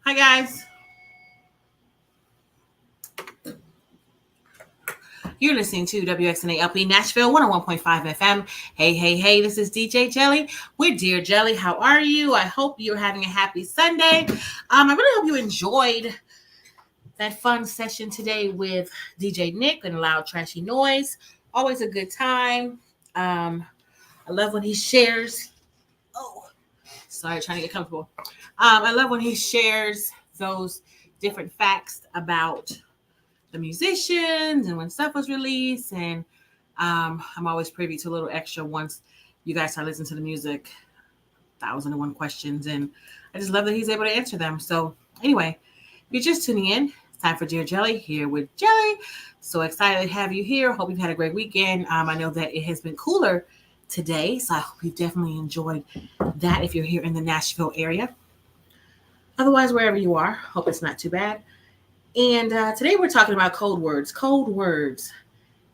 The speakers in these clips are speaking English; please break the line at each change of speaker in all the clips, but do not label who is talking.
Hi, guys. You're listening to WXNALP Nashville 101.5 FM. Hey, this is DJ Jelly with Dear Jelly. How are you? I hope you're having a happy Sunday. I really hope you enjoyed that fun session today with DJ Nick and Loud Trashy Noise. Always a good time. I love when he shares. Oh, sorry, trying to get comfortable. I love when he shares those different facts about the musicians and when stuff was released. And I'm always privy to a little extra once you guys start listening to the music. 1,001 questions. And I just love that he's able to answer them. So, anyway, if you're just tuning in, it's time for Dear Jelly here with Jelly. So excited to have you here. Hope you've had a great weekend. I know that it has been cooler today, so I hope you've definitely enjoyed that if you're here in the Nashville area. Otherwise, wherever you are, hope it's not too bad. And today we're talking about code words. Code words.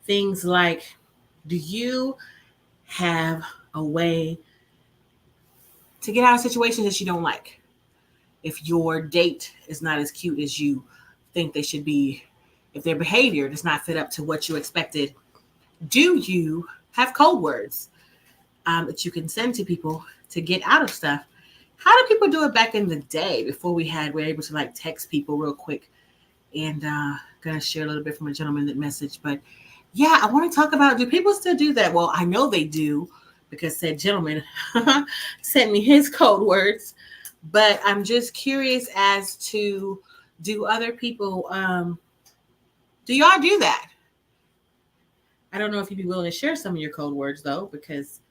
Things like, do you have a way to get out of situations that you don't like? If your date is not as cute as you think they should be, if their behavior does not fit up to what you expected, do you have code words that you can send to people to get out of stuff? How did people do it back in the day before we were able to like text people real quick? And gonna share a little bit from a gentleman that messaged. But yeah, I want to talk about, do people still do that? Well, I know they do because said gentleman sent me his code words. But I'm just curious as to, do other people, do y'all do that? I don't know if you'd be willing to share some of your code words though, because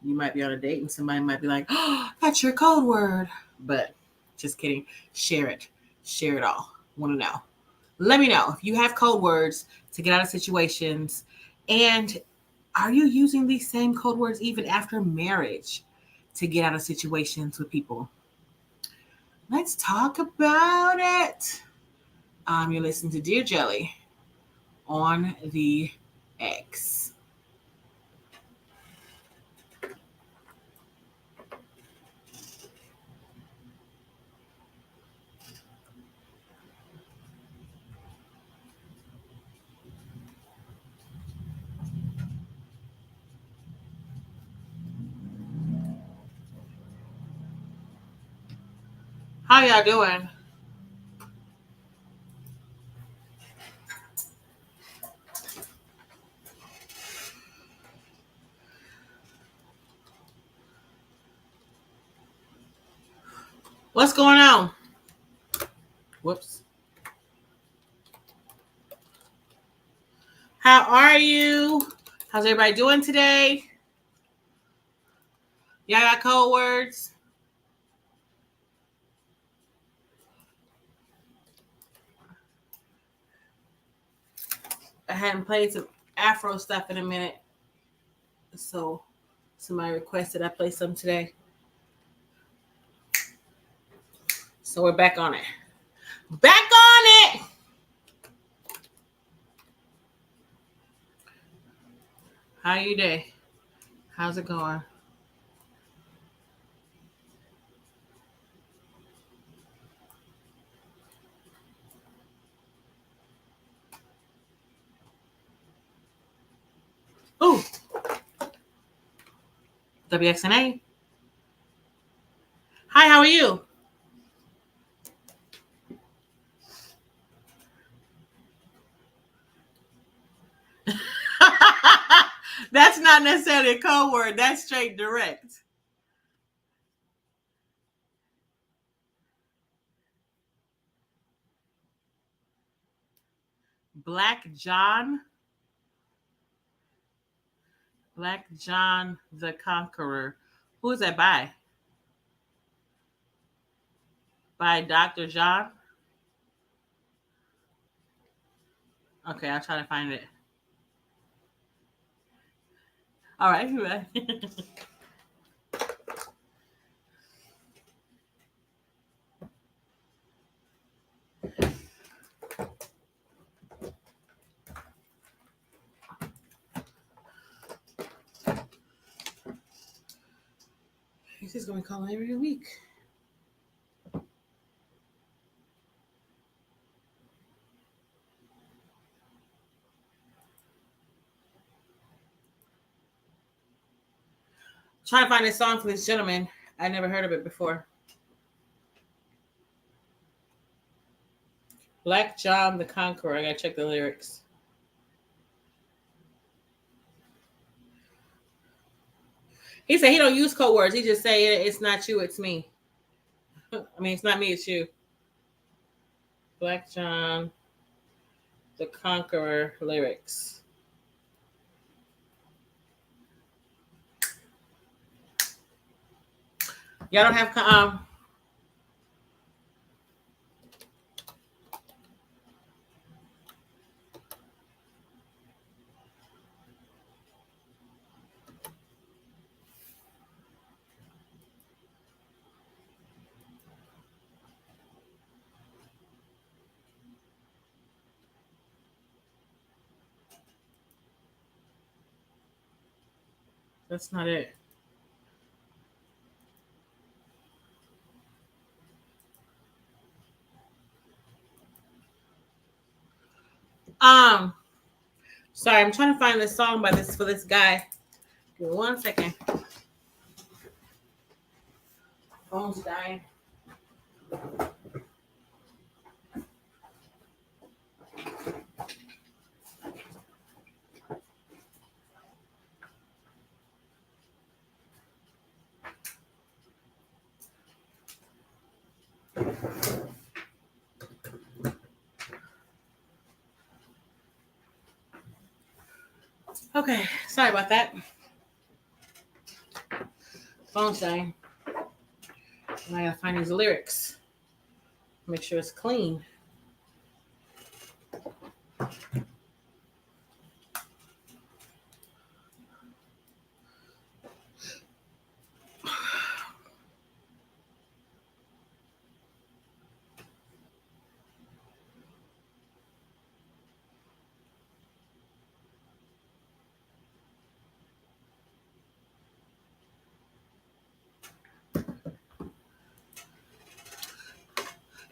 you might be on a date and somebody might be like, oh, that's your code word. But just kidding. Share it. Share it all. Want to know. Let me know if you have code words to get out of situations. And are you using these same code words even after marriage to get out of situations with people? Let's talk about it. You're listening to Dear Jelly on the X. How y'all doing? What's going on? Whoops. How are you? How's everybody doing today? Y'all got code words? I hadn't played some Afro stuff in a minute. So somebody requested I play some today. So we're back on it. Back on it! How you day? How's it going? Ooh, WXNA. Hi, how are you? That's not necessarily a code word. That's straight direct. Black John. Black John the Conqueror. Who is that by? By Dr. John? Okay, I'll try to find it. All right. He's just going to call every week. Trying to find a song for this gentleman. I never heard of it before. Black John the Conqueror. I gotta check the lyrics. He said he don't use code words. He just say it's not you, it's me. I mean, it's not me, it's you. Black John the Conqueror lyrics. Y'all don't have that's not it. Um, sorry, I'm trying to find this song by this for this guy. Give me 1 second. Phone's dying. Okay, sorry about that. Phone's dying. And I gotta find these lyrics. Make sure it's clean.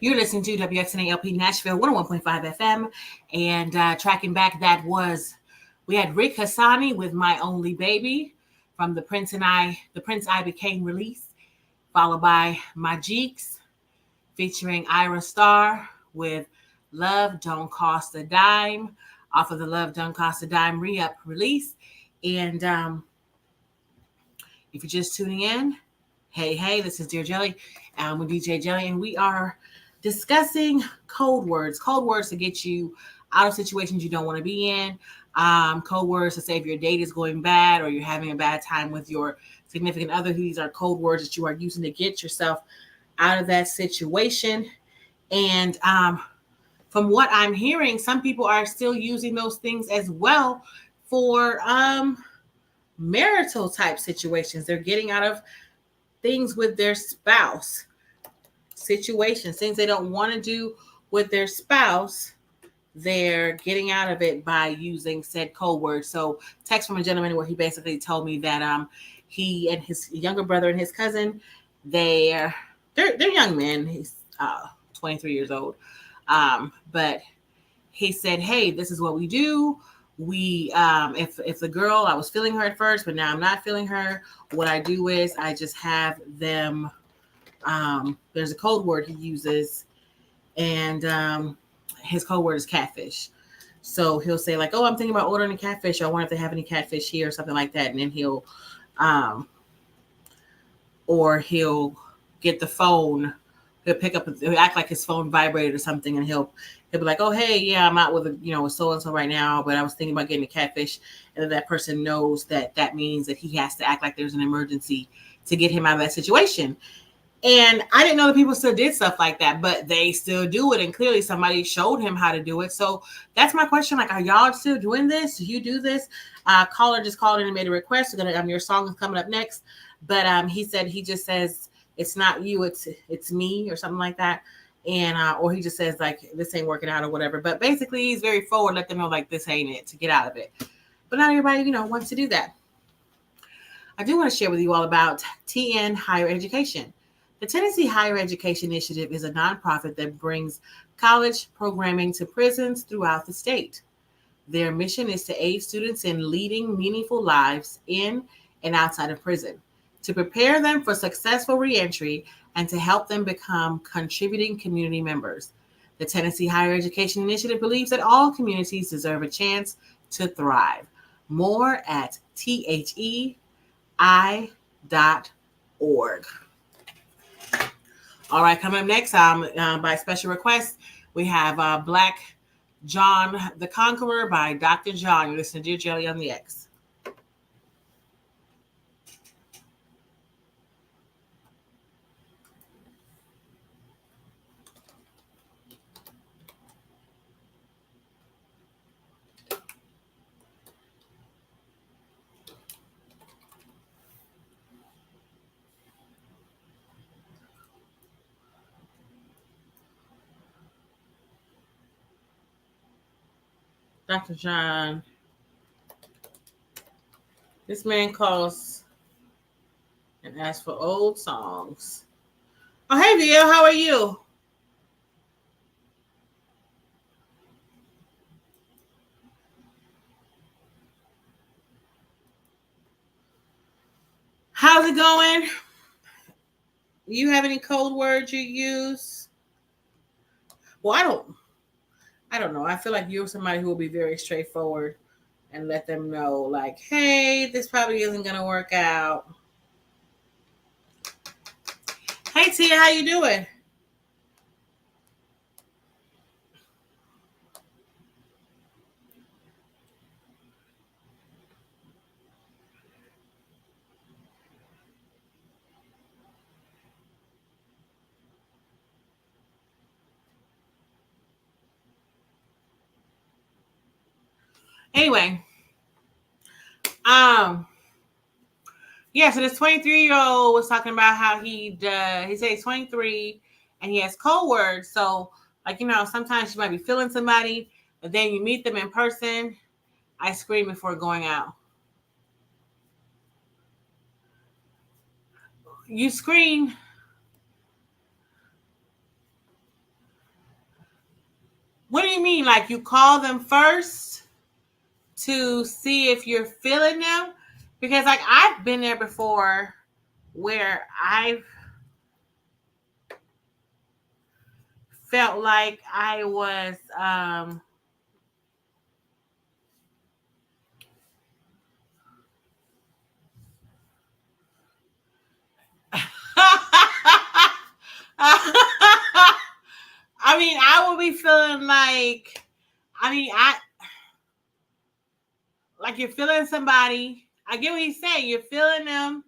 You're listening to WXNALP Nashville 101.5 FM. And tracking back, we had Rick Hassani with My Only Baby from the Prince I Became release, followed by Majix featuring Ira Star with Love Don't Cost a Dime off of the Love Don't Cost a Dime re-up release. And if you're just tuning in, hey, this is Dear Jelly. I'm with DJ Jelly, and we are discussing code words to get you out of situations you don't want to be in. Code words to say if your date is going bad or you're having a bad time with your significant other. These are code words that you are using to get yourself out of that situation. And from what I'm hearing, some people are still using those things as well for marital type situations. They're getting out of things with their spouse. Situations, things they don't want to do with their spouse, they're getting out of it by using said code word. So text from a gentleman where he basically told me that he and his younger brother and his cousin, they're young men. He's 23 years old. But he said, hey, this is what we do. We if the girl, I was feeling her at first, but now I'm not feeling her, what I do is I just have them there's a code word he uses, and his code word is catfish. So he'll say like, oh, I'm thinking about ordering a catfish. I wonder if they have any catfish here or something like that. And then he'll get the phone. He'll pick up, he'll act like his phone vibrated or something. And he'll be like, oh, hey, yeah, I'm out with with so-and-so right now, but I was thinking about getting a catfish. And then that person knows that means that he has to act like there's an emergency to get him out of that situation. And I didn't know that people still did stuff like that, but they still do it. And clearly somebody showed him how to do it. So that's my question. Like, are y'all still doing this? Do you do this? Caller just called in and made a request. Your song is coming up next. But he said, he just says, it's not you, it's me or something like that. And or he just says like, this ain't working out or whatever. But basically he's very forward, let them know like this ain't it, to get out of it. But not everybody, wants to do that. I do want to share with you all about TN Higher Education. The Tennessee Higher Education Initiative is a nonprofit that brings college programming to prisons throughout the state. Their mission is to aid students in leading meaningful lives in and outside of prison. to prepare them for successful reentry and to help them become contributing community members. The Tennessee Higher Education Initiative believes that all communities deserve a chance to thrive. More at thei.org. All right, coming up next, by special request, we have Black John the Conqueror by Dr. John. You listen to Dear Jelly on the X. Dr. John. This man calls and asks for old songs. Oh, hey, VL, how are you? How's it going? You have any code words you use? Well, I don't know. I feel like you're somebody who will be very straightforward and let them know, like, hey, this probably isn't gonna work out. Hey Tia, how you doing? Anyway, yeah, so this 23-year-old was talking about how he said he's 23 and he has code words. So, like, sometimes you might be feeling somebody, but then you meet them in person. I scream before going out. You scream. What do you mean? Like, you call them first to see if you're feeling them? Because, like, I've been there before where I've felt like I was I mean, I would be feeling like, I like you're feeling somebody. I get what he's saying. You're feeling them.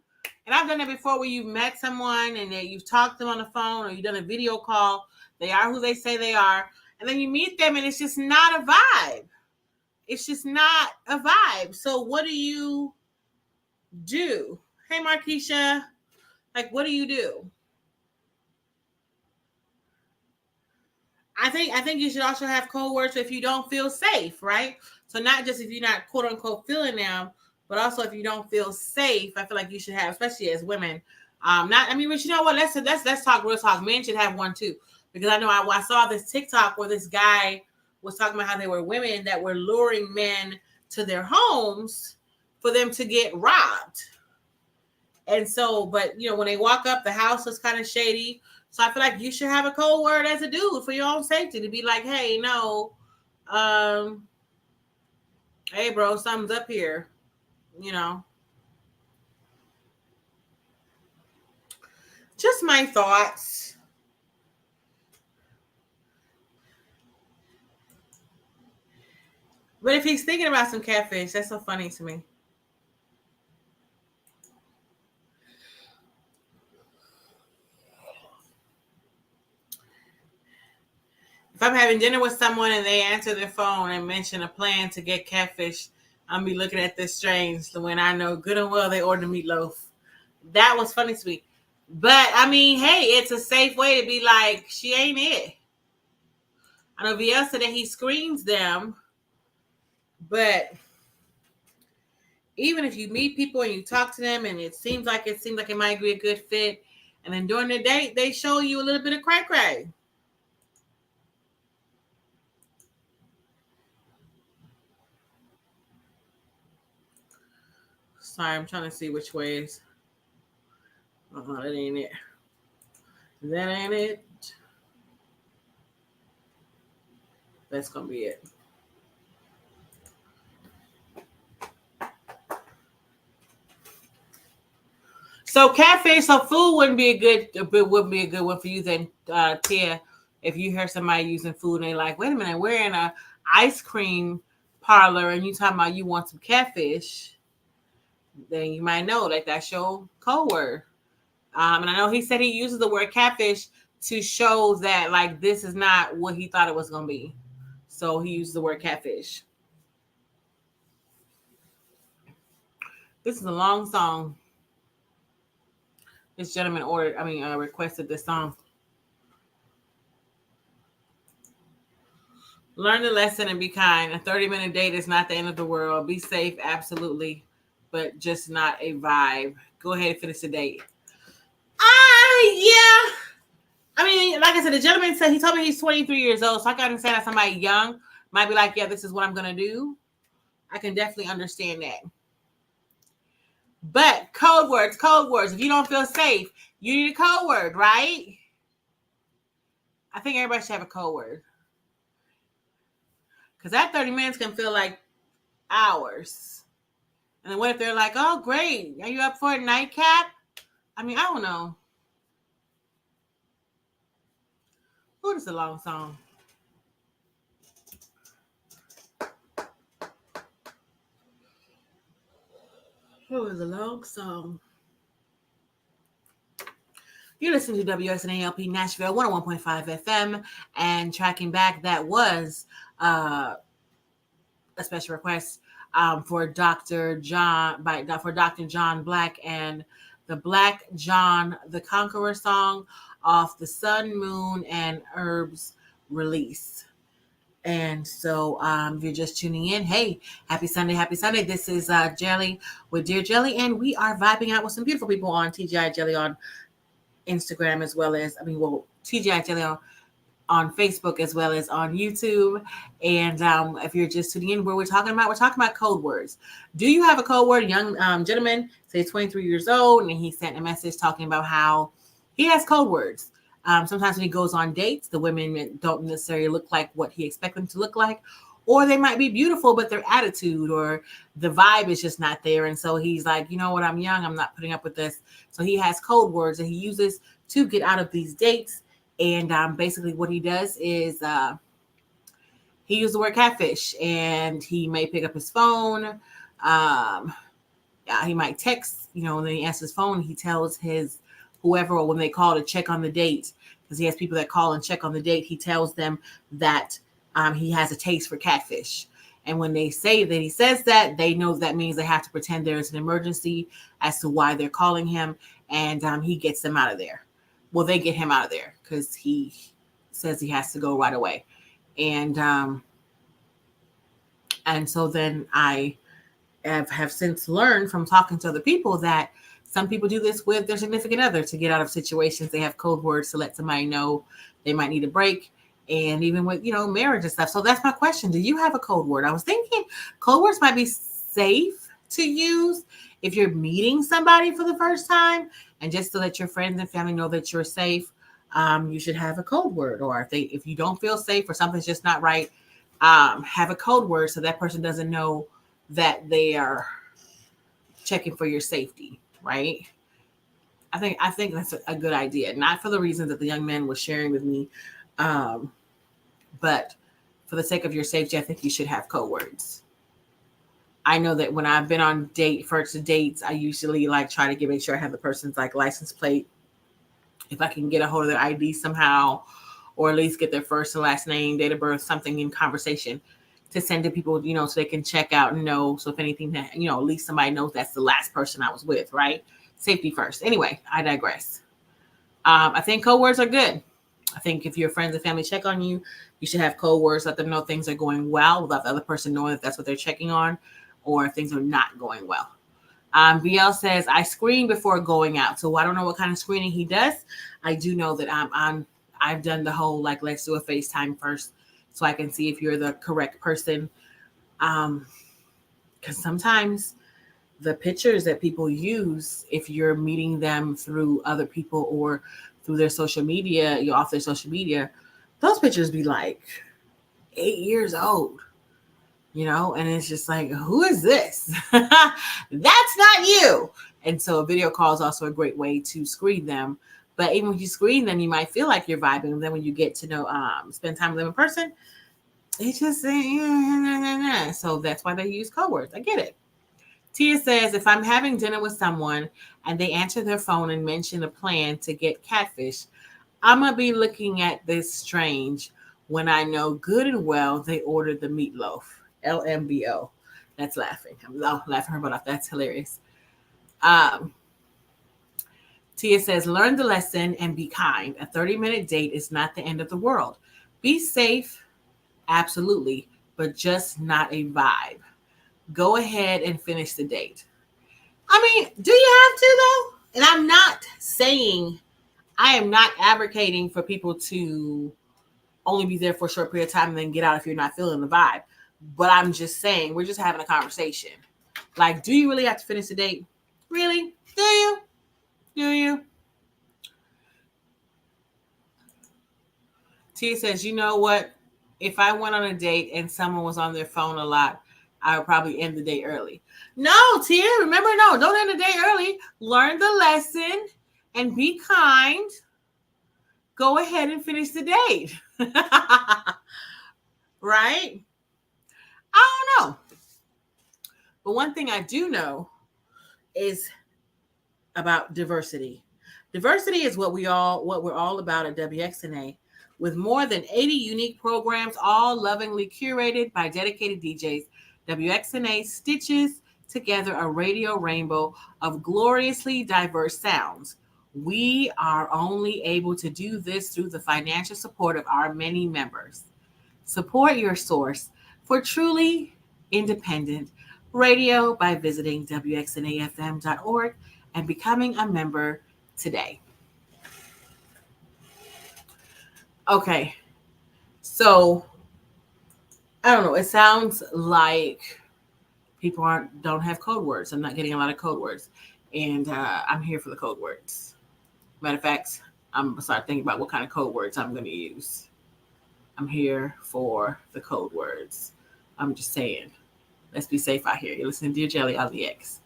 And I've done it before where you've met someone and then you've talked to them on the phone or you've done a video call. They are who they say they are. And then you meet them and it's just not a vibe. It's just not a vibe. So what do you do? Hey, Markeisha. Like, what do you do? I think you should also have code words if you don't feel safe, right? So not just if you're not quote unquote feeling them, but also if you don't feel safe, I feel like you should have, especially as women. Not I mean, but you know what? Let's talk real talk. Men should have one too, because I know I saw this TikTok where this guy was talking about how there were women that were luring men to their homes for them to get robbed. And so, but when they walk up, the house is kind of shady. So I feel like you should have a code word as a dude for your own safety to be like, hey, no, um, hey, bro, something's up here, you know. Just my thoughts. But if he's thinking about some catfish, that's so funny to me. If I'm having dinner with someone and they answer their phone and mention a plan to get catfish, I'm be looking at this strange when I know good and well they ordered meatloaf. That was funny to me. But I mean, hey, it's a safe way to be like, she ain't it. I know VL said that he screens them, but even if you meet people and you talk to them and it seems like it might be a good fit, and then during the date they show you a little bit of cray cray. Sorry, I'm trying to see which ways. That ain't it. That ain't it. That's gonna be it. So catfish, so food wouldn't be a good one for you then, Tia. If you hear somebody using food and they like, wait a minute, we're in a ice cream parlor and you talking about you want some catfish, then you might know like that's your code word. And I know he said he uses the word catfish to show that like this is not what he thought it was gonna be. So he used the word catfish. This is a long song. This gentleman requested this song. Learn the lesson and be kind. A 30-minute date is not the end of the world. Be safe, absolutely, but just not a vibe. Go ahead and finish the date. Yeah. I mean, like I said, the gentleman said, he told me he's 23 years old, so I can understand that somebody young might be like, yeah, this is what I'm going to do. I can definitely understand that. But code words. If you don't feel safe, you need a code word, right? I think everybody should have a code word. Because that 30 minutes can feel like hours. And then what if they're like, oh, great. Are you up for a nightcap? I mean, I don't know. Ooh, this is a long song. It was a long song. You're listening to WSNALP Nashville 101.5 FM, and tracking back, that was a special request for Dr. John Black and the Black John the Conqueror song off the Sun, Moon, and Herbs release. And so if you're just tuning in, hey, happy Sunday. This is Jelly with Dear Jelly, and we are vibing out with some beautiful people on TGI Jelly on Instagram, as well as TGI Jelly on Facebook, as well as on YouTube. And if you're just tuning in, we're talking about code words. Do you have a code word? Young gentleman, say 23 years old, and he sent a message talking about how he has code words. Sometimes when he goes on dates, the women don't necessarily look like what he expects them to look like, or they might be beautiful, but their attitude or the vibe is just not there. And so he's like, you know what, I'm young, I'm not putting up with this. So he has code words that he uses to get out of these dates. And basically what he does is he used the word catfish, and he may pick up his phone. He might text, when he answers his phone, he tells his whoever, or when they call to check on the date, because he has people that call and check on the date, he tells them that he has a taste for catfish. And when they say that he says that, they know that means they have to pretend there's an emergency as to why they're calling him, and he gets them out of there. Well, they get him out of there because he says he has to go right away. And so then I have since learned from talking to other people that some people do this with their significant other to get out of situations. They have code words to let somebody know they might need a break. And even with, marriage and stuff. So that's my question. Do you have a code word? I was thinking code words might be safe to use if you're meeting somebody for the first time, and just to let your friends and family know that you're safe, you should have a code word. Or if you don't feel safe or something's just not right, have a code word so that person doesn't know that they are checking for your safety, right? I think that's a good idea. Not for the reasons that the young man was sharing with me, but for the sake of your safety, I think you should have code words. I know that when I've been on first dates, I usually try to make sure I have the person's license plate. If I can get a hold of their ID somehow, or at least get their first and last name, date of birth, something in conversation to send to people, so they can check out and know. So if anything, at least somebody knows that's the last person I was with, right? Safety first. Anyway, I digress. I think code words are good. I think if your friends and family check on you, you should have code words. Let them know things are going well without the other person knowing that that's what they're checking on, or if things are not going well. BL says, I screen before going out. So I don't know what kind of screening he does. I do know that I've done the whole, let's do a FaceTime first so I can see if you're the correct person. Because sometimes the pictures that people use, if you're meeting them through other people or through their social media, you're off their social media, those pictures be like 8 years old, and it's just like, who is this? That's not you. And so a video call is also a great way to screen them. But even when you screen them, you might feel like you're vibing. And then when you get to know, spend time with them in person, it's just, so that's why they use code words. I get it. Tia says, if I'm having dinner with someone and they answer their phone and mention a plan to get catfish, I'm going to be looking at this strange when I know good and well they ordered the meatloaf. LMBO. That's laughing. I'm laughing her butt off. That's hilarious. Tia says, learn the lesson and be kind. A 30-minute date is not the end of the world. Be safe, absolutely, but just not a vibe. Go ahead and finish the date. I mean, do you have to, though? And I'm not saying, I am not advocating for people to only be there for a short period of time and then get out if you're not feeling the vibe. But I'm just saying, we're just having a conversation. Like, do you really have to finish the date? Really? Do you? Do you? Tia says, you know what? If I went on a date and someone was on their phone a lot, I would probably end the date early. No, Tia, remember, no, don't end the date early. Learn the lesson and be kind. Go ahead and finish the date. Right? I don't know. But one thing I do know is about diversity. Diversity is what we're all about at WXNA, with more than 80 unique programs, all lovingly curated by dedicated DJs. WXNA stitches together a radio rainbow of gloriously diverse sounds. We are only able to do this through the financial support of our many members. Support your source for truly independent radio by visiting WXNAFM.org and becoming a member today. Okay, so I don't know. It sounds like people don't have code words. I'm not getting a lot of code words, and I'm here for the code words. Matter of fact, I'm gonna start thinking about what kind of code words I'm going to use. I'm here for the code words. I'm just saying, let's be safe out here. You're listening to Dear Jelly on the X.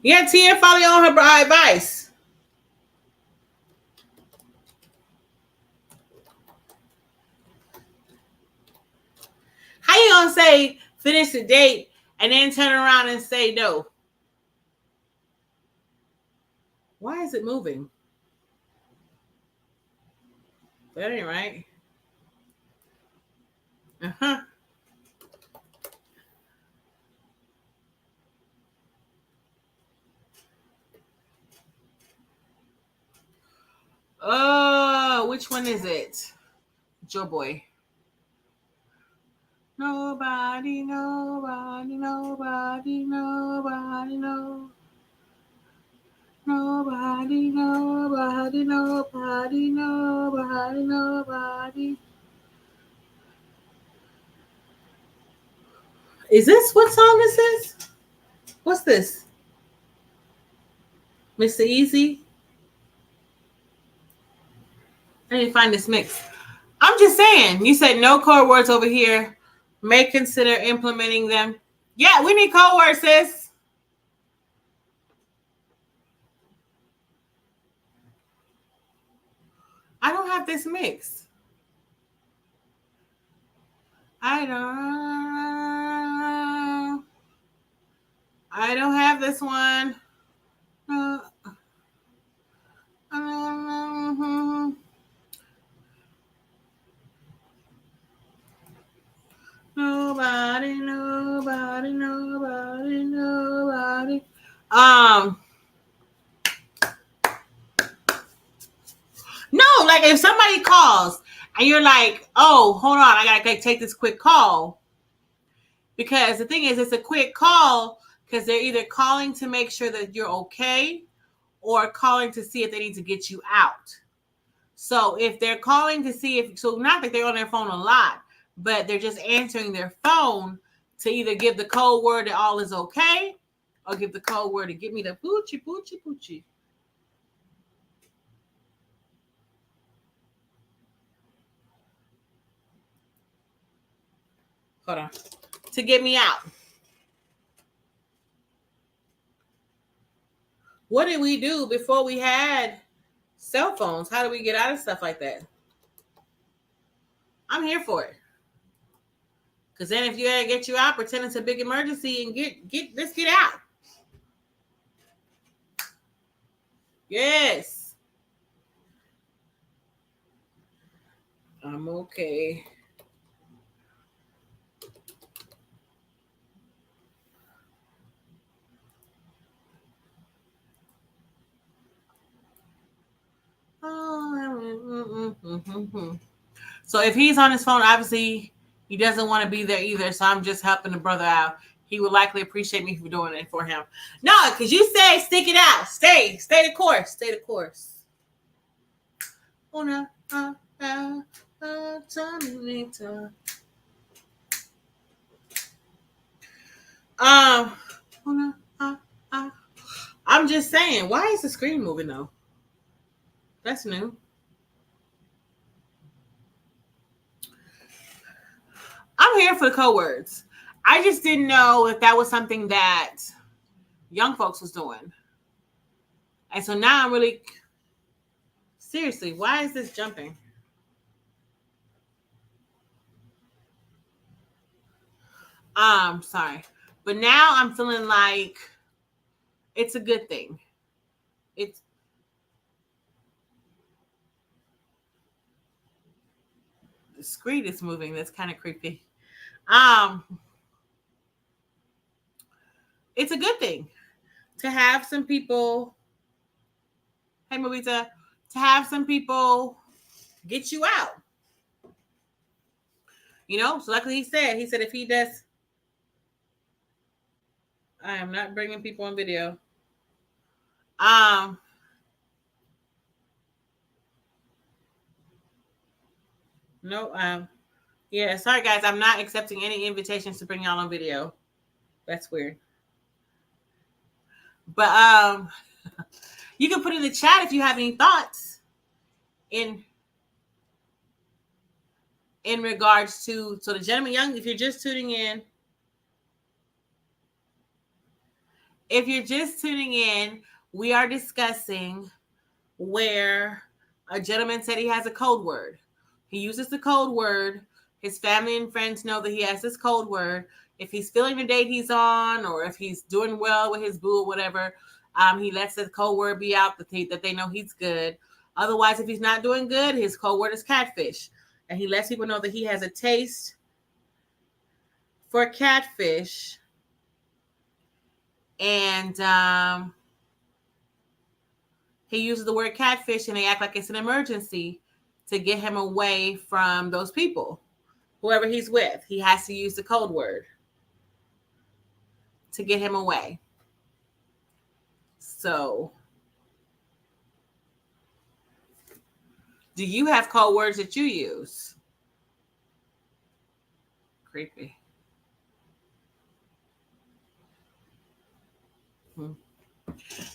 Yeah, Tia, follow on her advice. How you gonna say finish the date and then turn around and say no? Why is it moving? That ain't right. Uh-huh. Oh, which one is it? Joe Boy. Nobody, nobody, nobody, nobody, no. Nobody, nobody, nobody, nobody, nobody. Is this what song this is? What's this? Mr. Easy? I need to find this mix. I'm just saying, you said no code words over here. May consider implementing them. Yeah, we need code words, sis. I don't have this mix. I don't have this one. Nobody, nobody, nobody, nobody. No, like if somebody calls and you're like, oh, hold on, I gotta take this quick call. Because the thing is, it's a quick call because they're either calling to make sure that you're okay or calling to see if they need to get you out. So if they're calling to see if, so not that they're on their phone a lot, but they're just answering their phone to either give the code word that all is okay or give the code word to get me the poochie, poochie, poochie. Hold on. To get me out. What did we do before we had cell phones? How do we get out of stuff like that? I'm here for it. Because then if you gotta get you out, pretend it's a big emergency and let's get out. Yes. I'm okay. So if he's on his phone, obviously he doesn't want to be there either. So I'm just helping the brother out. He would likely appreciate me for doing it for him. No, because you say stick it out. Stay the course. Stay the course. Una, I'm just saying, why is the screen moving though? That's new. I'm here for the code words. I just didn't know if that was something that young folks was doing. And so now I'm really seriously, why is this jumping? Sorry. But now I'm feeling like it's a good thing. It's the screen is moving. That's kind of creepy. It's a good thing to have some people. Hey, Mobita, to have some people get you out. You know, so like he said if he does, I am not bringing people on video. No, yeah, sorry guys, I'm not accepting any invitations to bring y'all on video. That's weird. But you can put in the chat if you have any thoughts in regards to, so the gentleman young, if you're just tuning in, we are discussing where a gentleman said he has a code word. He uses the code word. His family and friends know that he has this code word. If he's feeling the date he's on, or if he's doing well with his boo or whatever, he lets the code word be out that they know he's good. Otherwise, if he's not doing good, his code word is catfish. And he lets people know that he has a taste for catfish. And he uses the word catfish and they act like it's an emergency to get him away from those people. Whoever he's with, he has to use the code word to get him away. So, do you have code words that you use? Creepy. Do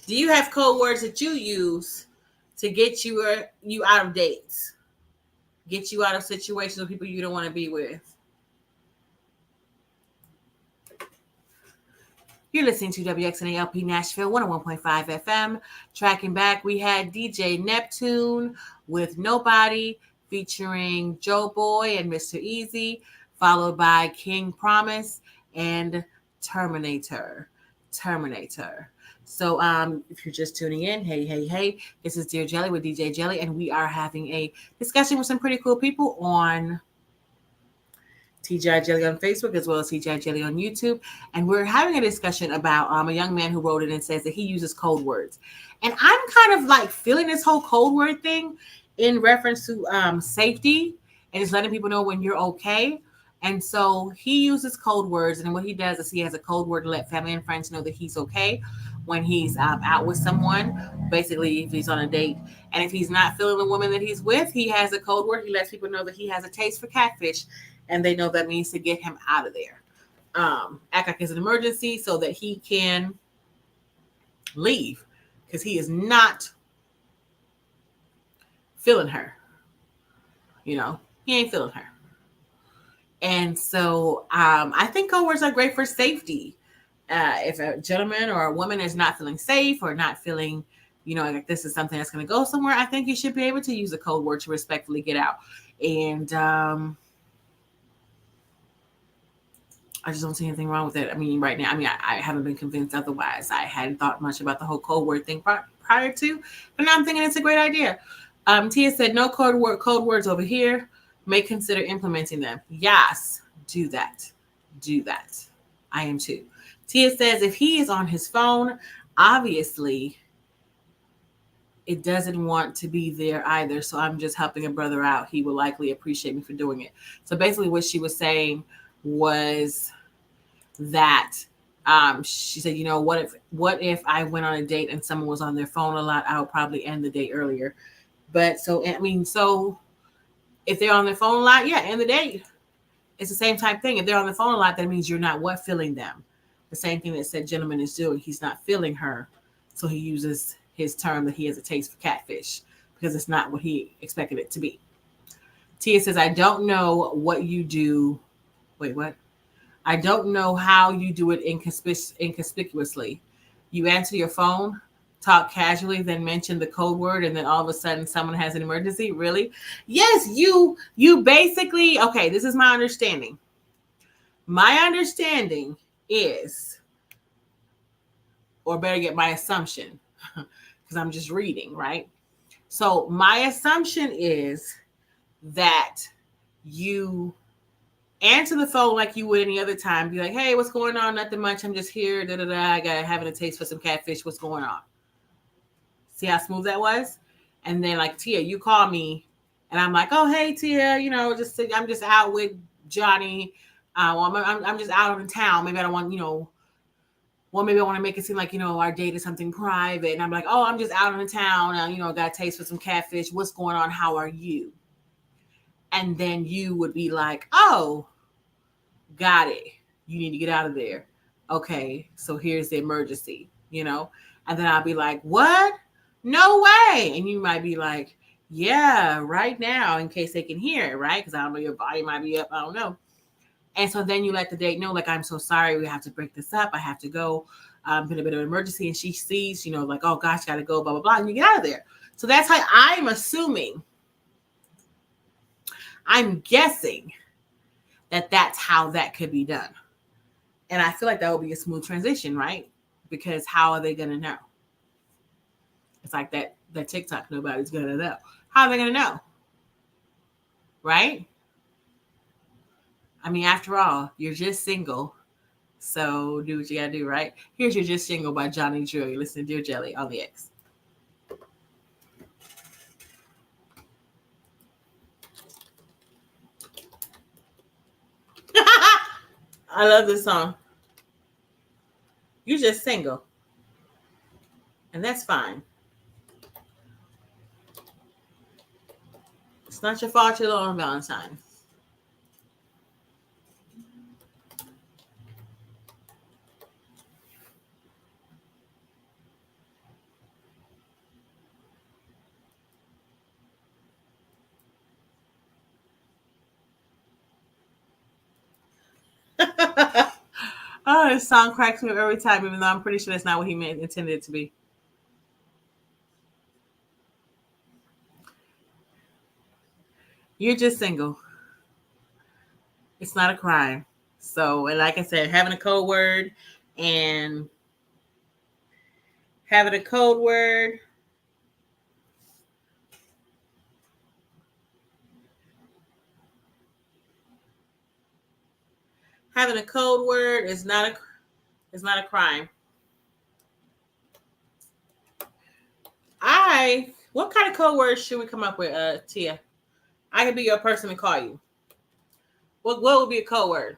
you have code words that you use to get you out of dates? Get you out of situations with people you don't want to be with? You're listening to WXNALP Nashville 101.5 FM. Tracking back, we had DJ Neptune with Nobody featuring Joe Boy and Mr. Easy, followed by King Promise and Terminator. So if you're just tuning in, hey, this is Dear Jelly with DJ Jelly, and we are having a discussion with some pretty cool people on TGI Jelly on Facebook as well as TGI Jelly on YouTube. And we're having a discussion about a young man who wrote it and says that he uses code words. And I'm kind of like feeling this whole code word thing in reference to safety and just letting people know when you're okay. And so he uses code words, and what he does is he has a code word to let family and friends know that he's okay. when he's out with someone. Basically, if he's on a date, and if he's not feeling the woman that he's with, he has a code word. He lets people know that he has a taste for catfish, and they know that means to get him out of there. Act like it's an emergency so that he can leave, because he is not feeling her. He ain't feeling her. And so I think code words are great for safety. If a gentleman or a woman is not feeling safe or not feeling, like this is something that's going to go somewhere, I think you should be able to use a code word to respectfully get out. And I just don't see anything wrong with it. I mean, right now, I haven't been convinced otherwise. I hadn't thought much about the whole code word thing prior to, but now I'm thinking it's a great idea. Tia said, no code words over here. May consider implementing them. Yes, do that. Do that. I am too. Tia says, if he is on his phone, obviously it doesn't want to be there either. So I'm just helping a brother out. He will likely appreciate me for doing it. So basically what she was saying was that she said, what if I went on a date and someone was on their phone a lot, I would probably end the date earlier. But so if they're on their phone a lot, yeah, end the date. It's the same type thing. If they're on the phone a lot, that means you're not feeling them. The same thing that said gentleman is doing. He's not feeling her. So he uses his term that he has a taste for catfish because it's not what he expected it to be. Tia says, I don't know what you do. Wait, what? I don't know how you do it inconspicuously. You answer your phone, talk casually, then mention the code word, and then all of a sudden someone has an emergency. Really? Yes, you basically, okay, this is my understanding. My understanding is, or better get my assumption, because I'm just reading, right? So my assumption is that you answer the phone like you would any other time. Be like, hey, what's going on? Nothing much. I'm just here. I got having a taste for some catfish. What's going on? See how smooth that was? And then like, Tia, you call me and I'm like, oh, hey, Tia, I'm just out with Johnny. I'm just out in town. Maybe I don't want, maybe I want to make it seem like, our date is something private. And I'm like, oh, I'm just out in town. Got a taste for some catfish. What's going on? How are you? And then you would be like, oh, got it. You need to get out of there. Okay, so here's the emergency, And then I'll be like, what? No way. And you might be like, yeah, right now, in case they can hear it, right? Because I don't know, your body might be up. I don't know. And so then you let the date know, like, I'm so sorry. We have to break this up. I have to go. Been a bit of an emergency. And she sees, like, oh, gosh, got to go, blah, blah, blah. And you get out of there. So that's how I'm assuming. I'm guessing that that's how that could be done. And I feel like that would be a smooth transition, right? Because how are they going to know? It's like that TikTok, nobody's going to know. How are they going to know? Right? I mean, after all, you're just single. So do what you got to do, right? Here's You're Just Single by Johnny Drew. You listen to Dear Jelly on the X. I love this song. You're just single. And that's fine. It's not your fault you're on Valentine's. Oh, this song cracks me up every time, even though I'm pretty sure that's not what he intended it to be. You're just single. It's not a crime. So, and like I said, having a code word and having a code word is not a crime. What kind of code words should we come up with, Tia? I could be your person to call you. What would be a code word?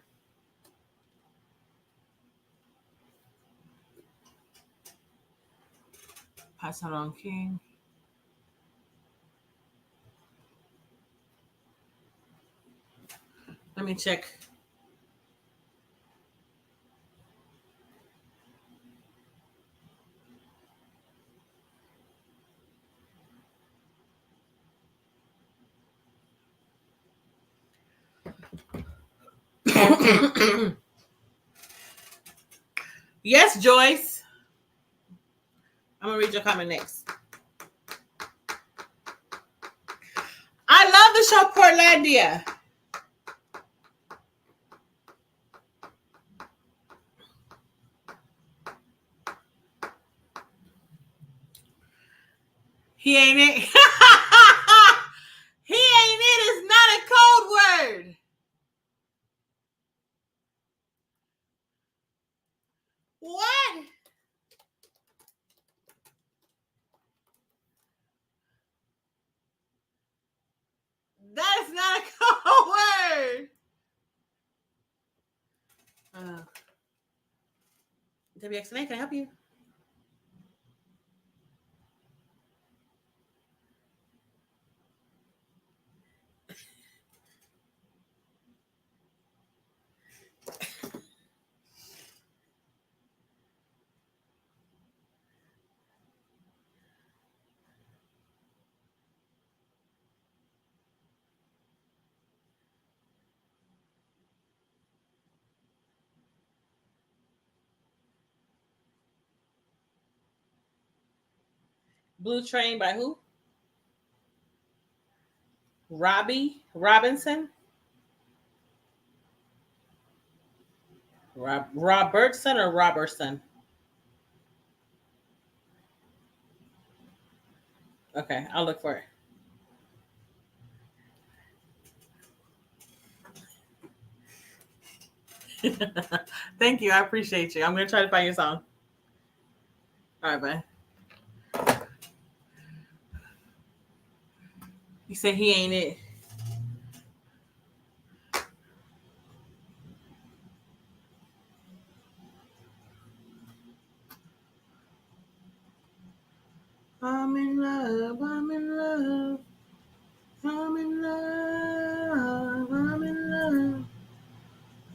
Pataron King. Let me check. Yes, Joyce. I'm gonna read your comment next. I love the show Portlandia. He ain't it. He ain't it is not a code word. What? That is not a code word. WXNA, can I help you? Blue Train by who? Robbie Robinson? Robertson or Robertson? Okay, I'll look for it. Thank you. I appreciate you. I'm going to try to find your song. All right, bye. You said he ain't it. I'm in love. I'm in love. I'm in love. I'm in love.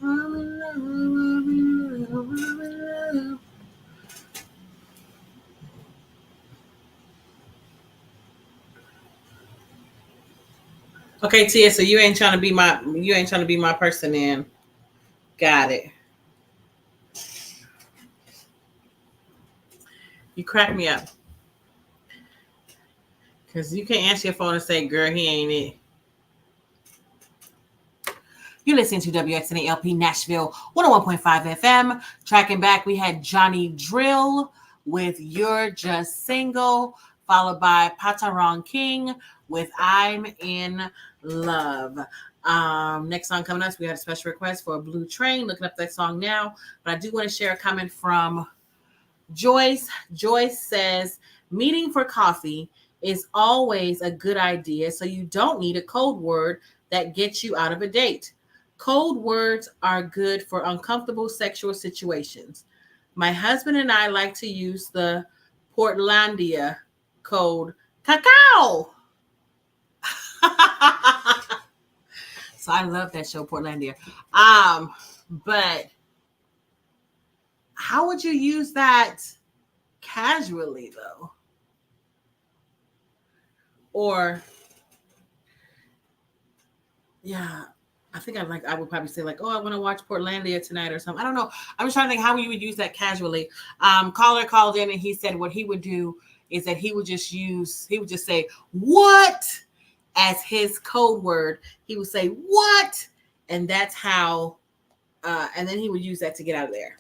I'm in love. I'm in love. I'm in love. Okay, Tia. So you ain't trying to be my person, then. Got it. You crack me up. Because you can't answer your phone and say, girl, he ain't it. You're listening to WXNA LP Nashville 101.5 FM. Tracking back, we had Johnny Drill with You're Just Single, followed by Pataron King with I'm in Love. Next song coming up, we had a special request for Blue Train. Looking up that song now. But I do want to share a comment from Joyce. Joyce says, meeting for coffee is always a good idea, so you don't need a code word that gets you out of a date. Code words are good for uncomfortable sexual situations. My husband and I like to use the Portlandia code cacao. So I love that show, Portlandia. But how would you use that casually though? Or yeah, I think I would probably say like, oh, I want to watch Portlandia tonight or something. I don't know. I'm just trying to think how you would use that casually. Caller called in and he said what he would do is that he would just say what as his code word. He would say what, and that's how, and then he would use that to get out of there.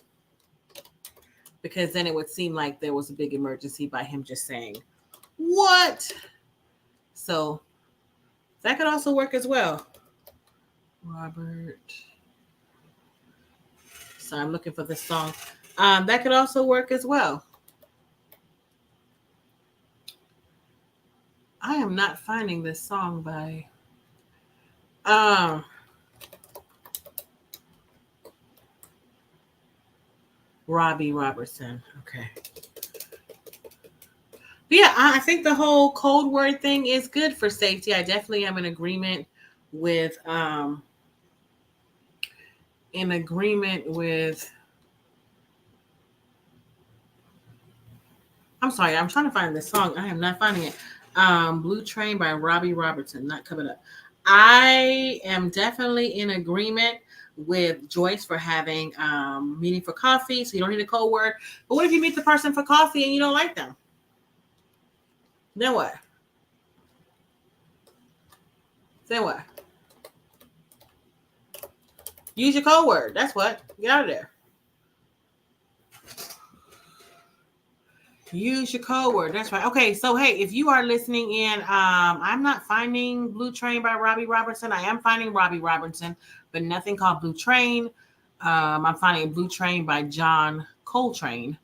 Because then it would seem like there was a big emergency by him just saying what. So that could also work as well. Robert. So I'm looking for this song. That could also work as well. I am not finding this song by Robbie Robertson. Okay. But yeah, I think the whole code word thing is good for safety. I definitely am in agreement with in agreement with I'm sorry, I'm trying to find this song. I am not finding it. Blue Train by Robbie Robertson, not coming up. I am definitely in agreement with Joyce for having meeting for coffee, so you don't need a code word. But what if you meet the person for coffee and you don't like them? Then what? Then what? Use your code word. That's what. Get out of there. Use your code word. That's right. Okay, so hey, if you are listening in, I'm not finding Blue Train by Robbie Robertson. I am finding Robbie Robertson, but nothing called Blue Train. I'm finding Blue Train by John Coltrane.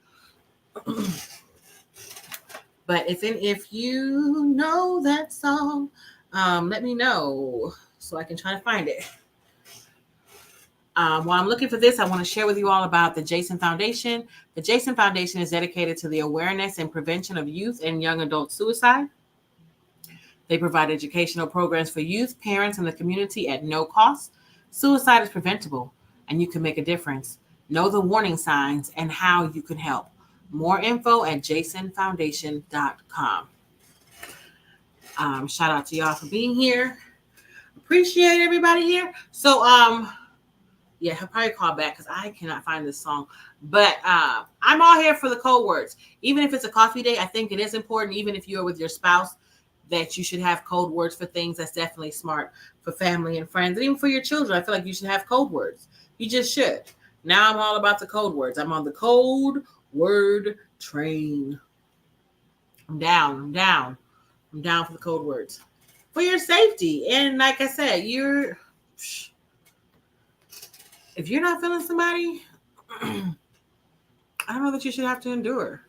But if you know that song, let me know so I can try to find it. While I'm looking for this, I want to share with you all about the Jason Foundation. The Jason Foundation is dedicated to the awareness and prevention of youth and young adult suicide. They provide educational programs for youth, parents, and the community at no cost. Suicide is preventable, and you can make a difference. Know the warning signs and how you can help. More info at jasonfoundation.com. Shout out to y'all for being here. Appreciate everybody here. So, yeah, he'll probably call back because I cannot find this song. But I'm all here for the code words. Even if it's a coffee date, I think it is important, even if you're with your spouse, that you should have code words for things. That's definitely smart for family and friends. And even for your children, I feel like you should have code words. You just should. Now I'm all about the code words. I'm on the code word train. I'm down for the code words. For your safety. And like I said, if you're not feeling somebody, I don't know that you should have to endure.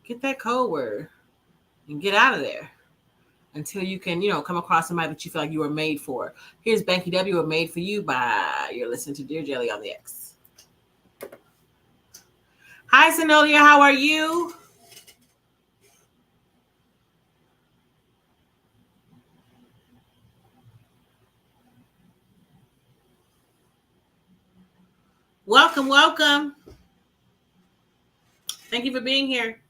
Get that code word and get out of there until you can, come across somebody that you feel like you were made for. Here's Banky W. Made for You by you're listening to Dear Jelly on the X. Hi, Sinolia. How are you? Welcome. Thank you for being here.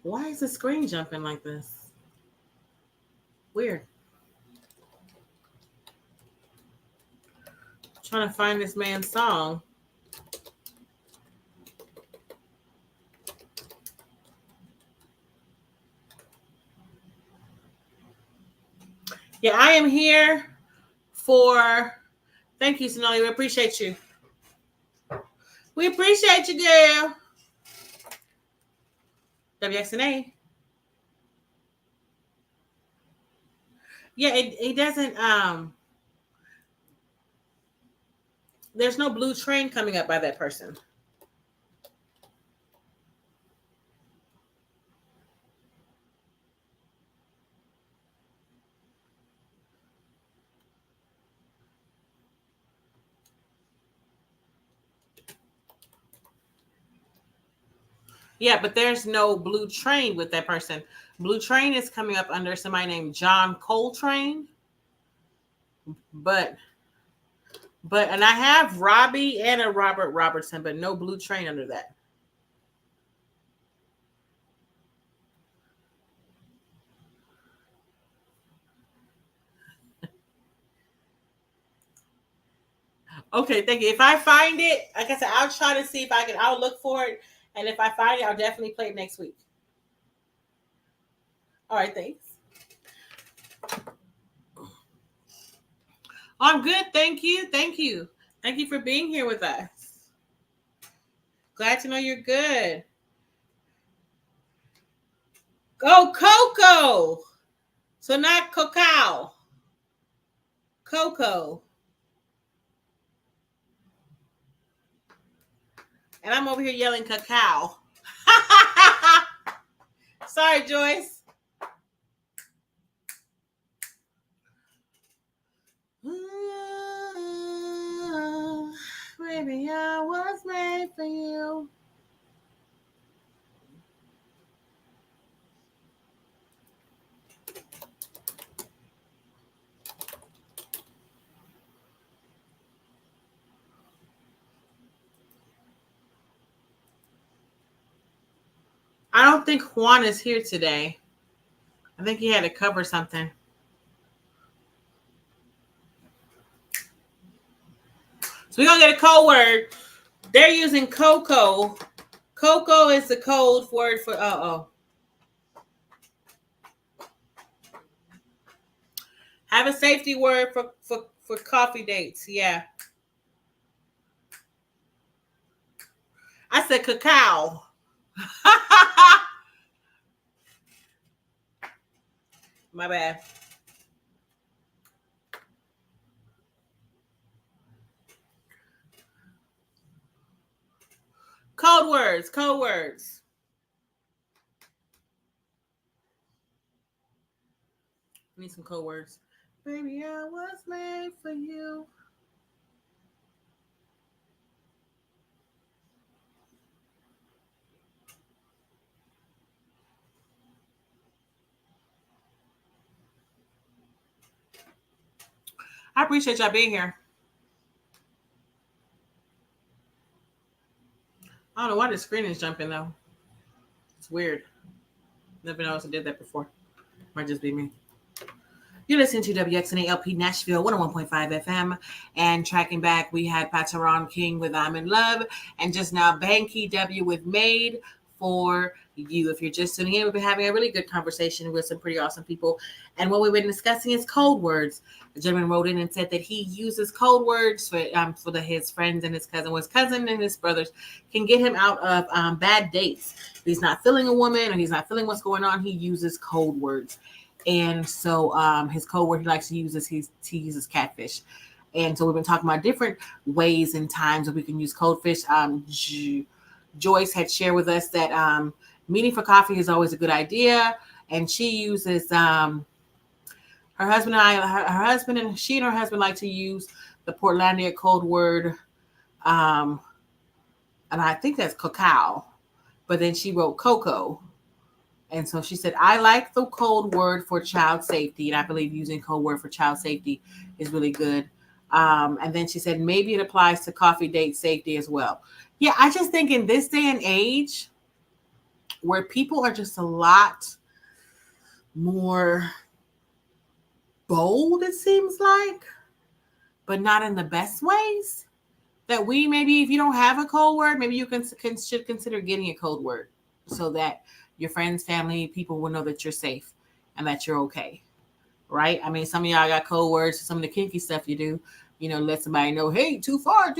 Why is the screen jumping like this? Weird. I'm trying to find this man's song. Yeah, I am here for. Thank you, Sonali. We appreciate you. We appreciate you, girl. WXNA. Yeah, it doesn't. There's no blue train coming up by that person. Yeah, but there's no blue train with that person. Blue train is coming up under somebody named John Coltrane. But and I have Robbie and a Robert Robertson, but no blue train under that. Okay, thank you. If I find it, like I said, I'll try to see if I can. I'll look for it, and if I find it, I'll definitely play it next week. All right, thanks. I'm good. Thank you. Thank you for being here with us. Glad to know you're good. Go Coco. So not cacao. Coco. And I'm over here yelling cacao. Sorry, Joyce. Baby, I was made for you. I don't think Juan is here today. I think he had to cover something. So we're going to get a code word. They're using Coco. Coco is the code word for Have a safety word for coffee dates. Yeah. I said cacao. My bad. Code words. Code words. I need some code words. Baby, I was made for you. I appreciate y'all being here. I don't know why the screen is jumping though. It's weird. Never noticed I did that before. Might just be me. You're listening to WXNALP Nashville 101.5 FM. And tracking back, we had Pataron King with I'm in Love. And just now, Banky W with Made for You. If you're just tuning in, we've been having a really good conversation with some pretty awesome people. And what we've been discussing is code words. The gentleman wrote in and said that he uses code words for his friends and his cousin. Well, his cousin and his brothers can get him out of bad dates. If he's not feeling a woman or he's not feeling what's going on, he uses code words. And so his code word he likes to use is he uses catfish. And so we've been talking about different ways and times that we can use codefish. Joyce had shared with us that meeting for coffee is always a good idea. And she uses her husband and she and her husband like to use the Portlandia code word. And I think that's cacao. But then she wrote cocoa. And so she said, I like the code word for child safety. And I believe using code word for child safety is really good. And then she said, maybe it applies to coffee date safety as well. Yeah, I just think in this day and age where people are just a lot more bold, it seems like, but not in the best ways, that we maybe, if you don't have a code word, maybe you should consider getting a code word so that your friends, family, people will know that you're safe and that you're okay, right? I mean, some of y'all got code words, some of the kinky stuff you do, let somebody know, hey, too far.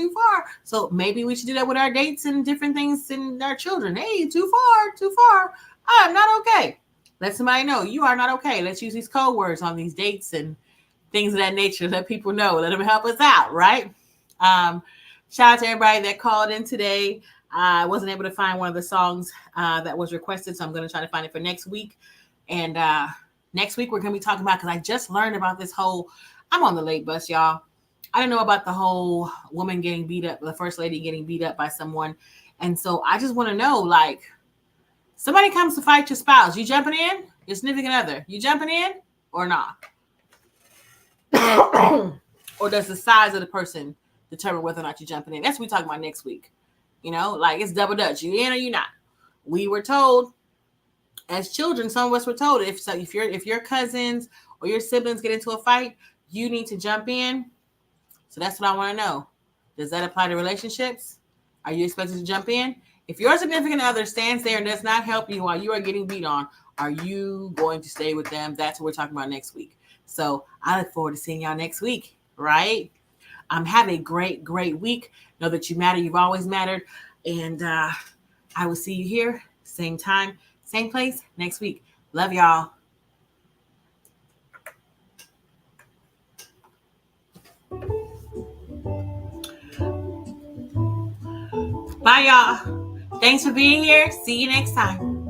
So maybe we should do that with our dates and different things and our children. Hey, too far. I'm not okay. Let somebody know you are not okay. Let's use these code words on these dates and things of that nature. Let people know. Let them help us out, right? Shout out to everybody that called in today. I wasn't able to find one of the songs that was requested, so I'm going to try to find it for next week. And next week, we're going to be talking about, because I just learned about this whole, I'm on the late bus, y'all. I didn't know about the whole woman getting beat up, the first lady getting beat up by someone. And so I just want to know, like, somebody comes to fight your spouse. You jumping in? Your significant other. You jumping in or not? Or does the size of the person determine whether or not you're jumping in? That's what we're talking about next week. Like it's double dutch. You in or you not? We were told as children, some of us were told if your cousins or your siblings get into a fight, you need to jump in. So that's what I want to know. Does that apply to relationships? Are you expected to jump in? If your significant other stands there and does not help you while you are getting beat on, are you going to stay with them? That's what we're talking about next week. So I look forward to seeing y'all next week, right? Have a great, great week. Know that you matter. You've always mattered. And I will see you here, same time, same place next week. Love y'all. Bye, y'all. Thanks for being here. See you next time.